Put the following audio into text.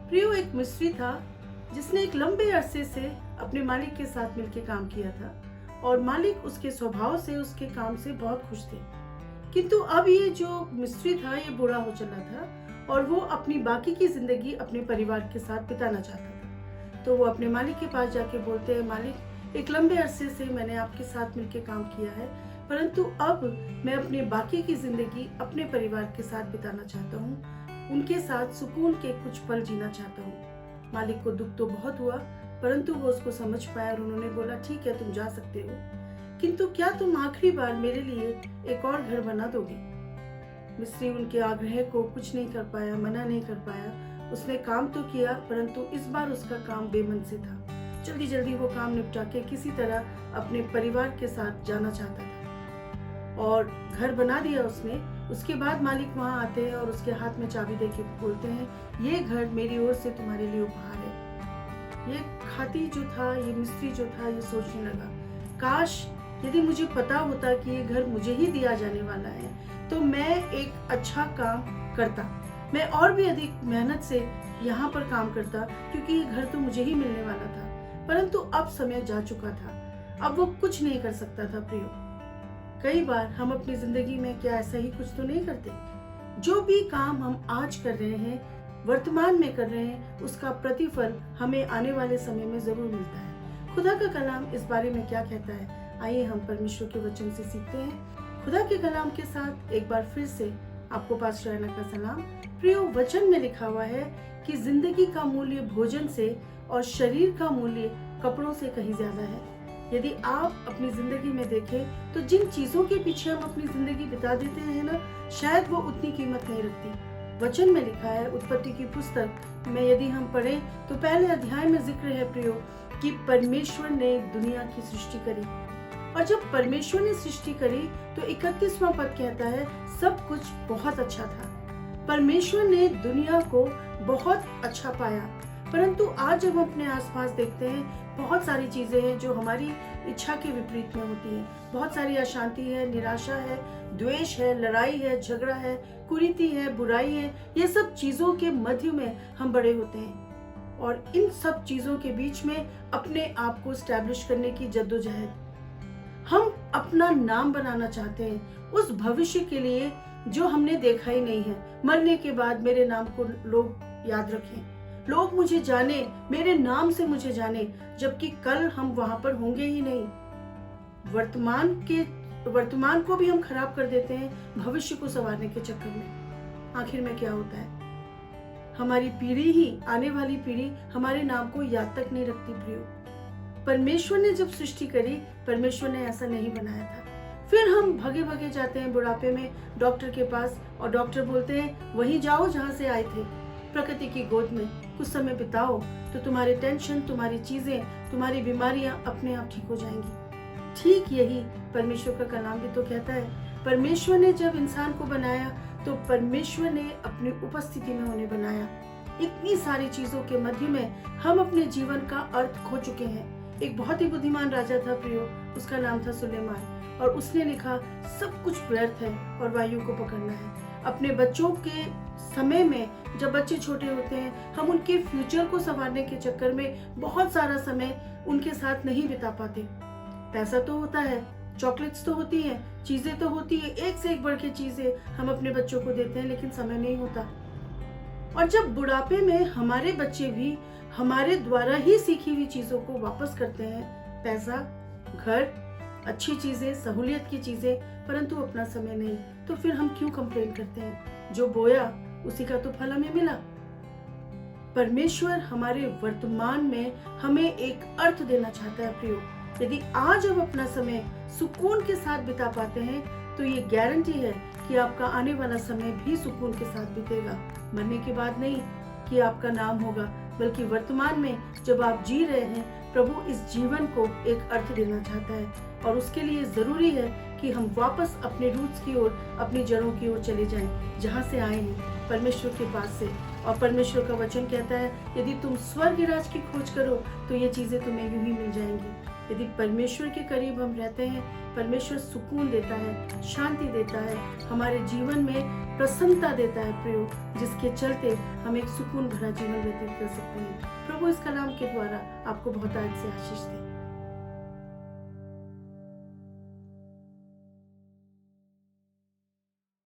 प्रियो एक मिस्त्री था जिसने एक लंबे अरसे से अपने मालिक के साथ मिलकर काम किया था और मालिक उसके स्वभाव से, उसके काम से बहुत खुश थे। किंतु अब ये जो मिस्त्री था ये बूढ़ा हो चला था और वो अपनी बाकी की जिंदगी अपने परिवार के साथ बिताना चाहता था। तो वो अपने मालिक के पास जाके बोलते हैं, मालिक एक लंबे अरसे से मैंने आपके साथ मिलकर काम किया है, परंतु अब मैं अपनी बाकी की जिंदगी अपने परिवार के साथ बिताना चाहता हूँ, उनके साथ सुकून के कुछ पल जीना चाहता हूँ। मालिक को दुख तो बहुत हुआ, परंतु वो उसको समझ पाया और उन्होंने बोला, ठीक है तुम जा सकते हो, किंतु क्या तुम आखिरी बार मेरे लिए एक और घर बना दोगे? मिस्त्री उनके आग्रह को कुछ नहीं कर पाया, मना नहीं कर पाया। उसने काम तो किया, परंतु इस बार उसका काम बेमन से था। जल्दी जल्दी वो काम निपटा के किसी तरह अपने परिवार के साथ जाना चाहता था और घर बना दिया उसने। उसके बाद मालिक वहां आते हैं और उसके हाथ में चाबी देके बोलते हैं, ये घर मेरी ओर से तुम्हारे लिए उपहार है। ये खाती जो था, ये मिस्त्री जो था, ये सोचने लगा, काश यदि मुझे पता होता कि ये घर मुझे ही दिया जाने वाला है तो मैं एक अच्छा काम करता, मैं और भी अधिक मेहनत से यहाँ पर काम करता, क्योंकि ये घर तो मुझे ही मिलने वाला था। परंतु अब समय जा चुका था, अब वो कुछ नहीं कर सकता था। प्रियो, कई बार हम अपनी जिंदगी में क्या ऐसा ही कुछ तो नहीं करते? जो भी काम हम आज कर रहे हैं, वर्तमान में कर रहे हैं, उसका प्रतिफल हमें आने वाले समय में जरूर मिलता है। खुदा का कलाम इस बारे में क्या कहता है, आइए हम परमेश्वर के वचन से सीखते हैं। खुदा के कलाम के साथ एक बार फिर से आपको पास्टर रैना का सलाम। प्रियो, वचन में लिखा हुआ है कि जिंदगी का मूल्य भोजन से और शरीर का मूल्य कपड़ों से कहीं ज्यादा है। यदि आप अपनी जिंदगी में देखें तो जिन चीजों के पीछे हम अपनी जिंदगी बिता देते हैं ना, शायद वो उतनी कीमत नहीं रखती। वचन में लिखा है, उत्पत्ति की पुस्तक में यदि हम पढ़ें तो पहले अध्याय में जिक्र है प्रियो कि परमेश्वर ने दुनिया की सृष्टि करी, और जब परमेश्वर ने सृष्टि करी तो 31वां पद कहता है, सब कुछ बहुत अच्छा था। परमेश्वर ने दुनिया को बहुत अच्छा पाया। परंतु आज जब हम अपने आसपास देखते हैं, बहुत सारी चीजें हैं जो हमारी इच्छा के विपरीत में होती हैं। बहुत सारी अशांति है, निराशा है, द्वेष है, लड़ाई है, झगड़ा है, कुरीति है, बुराई है। ये सब चीजों के मध्य में हम बड़े होते हैं और इन सब चीजों के बीच में अपने आप को स्टैब्लिश करने की जद्दोजहद, हम अपना नाम बनाना चाहते हैं उस भविष्य के लिए जो हमने देखा ही नहीं है। मरने के बाद मेरे नाम को लोग याद रखें, लोग मुझे जाने, मेरे नाम से मुझे जाने, जबकि कल हम वहां पर होंगे ही नहीं। वर्तमान को भी हम खराब कर देते हैं भविष्य को संवारने के चक्कर में। आखिर में क्या होता है, हमारी पीढ़ी ही, आने वाली पीढ़ी हमारे नाम को याद तक नहीं रखती। प्रियो, परमेश्वर ने जब सृष्टि करी, परमेश्वर ने ऐसा नहीं बनाया था। फिर हम भगे भगे जाते हैं बुढ़ापे में डॉक्टर के पास और डॉक्टर बोलते हैं, वहीं जाओ जहां से आए थे, प्रकृति की गोद में कुछ समय बिताओ तो तुम्हारे टेंशन, तुम्हारी चीजें, तुम्हारी बीमारियां अपने आप ठीक हो जाएंगी। ठीक यही परमेश्वर का कलाम भी तो कहता है। परमेश्वर ने जब इंसान को बनाया तो परमेश्वर ने अपनी उपस्थिति में उन्हें बनाया। इतनी सारी चीजों के मध्य में हम अपने जीवन का अर्थ खो चुके हैं। एक बहुत ही बुद्धिमान राजा था प्रियो, उसका नाम था सुलेमान, और उसने लिखा, सब कुछ व्यर्थ है और वायु को पकड़ना है। अपने बच्चों के समय में, जब बच्चे छोटे होते हैं, हम उनके फ्यूचर को संवारने के चक्कर में बहुत सारा समय उनके साथ नहीं बिता पाते। पैसा तो होता है, चॉकलेट्स तो होती है, चीजें तो होती है, एक से एक बढ़ के चीजें हम अपने बच्चों को देते हैं, लेकिन समय नहीं होता। और जब बुढ़ापे में हमारे बच्चे भी हमारे द्वारा ही सीखी हुई चीजों को वापस करते हैं, पैसा, घर, अच्छी चीजें, सहूलियत की चीजें, परंतु अपना समय नहीं, तो फिर हम क्यों कंप्लेन करते हैं? जो बोया उसी का तो फल हमें मिला। परमेश्वर हमारे वर्तमान में हमें एक अर्थ देना चाहता है प्रियो। यदि आज हम अपना समय सुकून के साथ बिता पाते हैं तो ये गारंटी है कि आपका आने वाला समय भी सुकून के साथ बीतेगा। मरने के बाद नहीं कि आपका नाम होगा, बल्कि वर्तमान में जब आप जी रहे हैं, प्रभु इस जीवन को एक अर्थ देना चाहता है और उसके लिए जरूरी है कि हम वापस अपने रूट्स की ओर, अपनी जड़ों की ओर चले जाएं, जहां से आए हैं, परमेश्वर के पास से। और परमेश्वर का वचन कहता है, यदि तुम स्वर्ग राज की खोज करो तो ये चीजें तुम्हें यूं ही मिल जाएंगी। यदि परमेश्वर के करीब हम रहते हैं, परमेश्वर सुकून देता है, शांति देता है, हमारे जीवन में प्रसन्नता देता है प्रयोग, जिसके चलते हम एक सुकून भरा जीवन व्यतीत कर सकते हैं। प्रभु इस कलाम के द्वारा आपको बहुत से आशीष दे।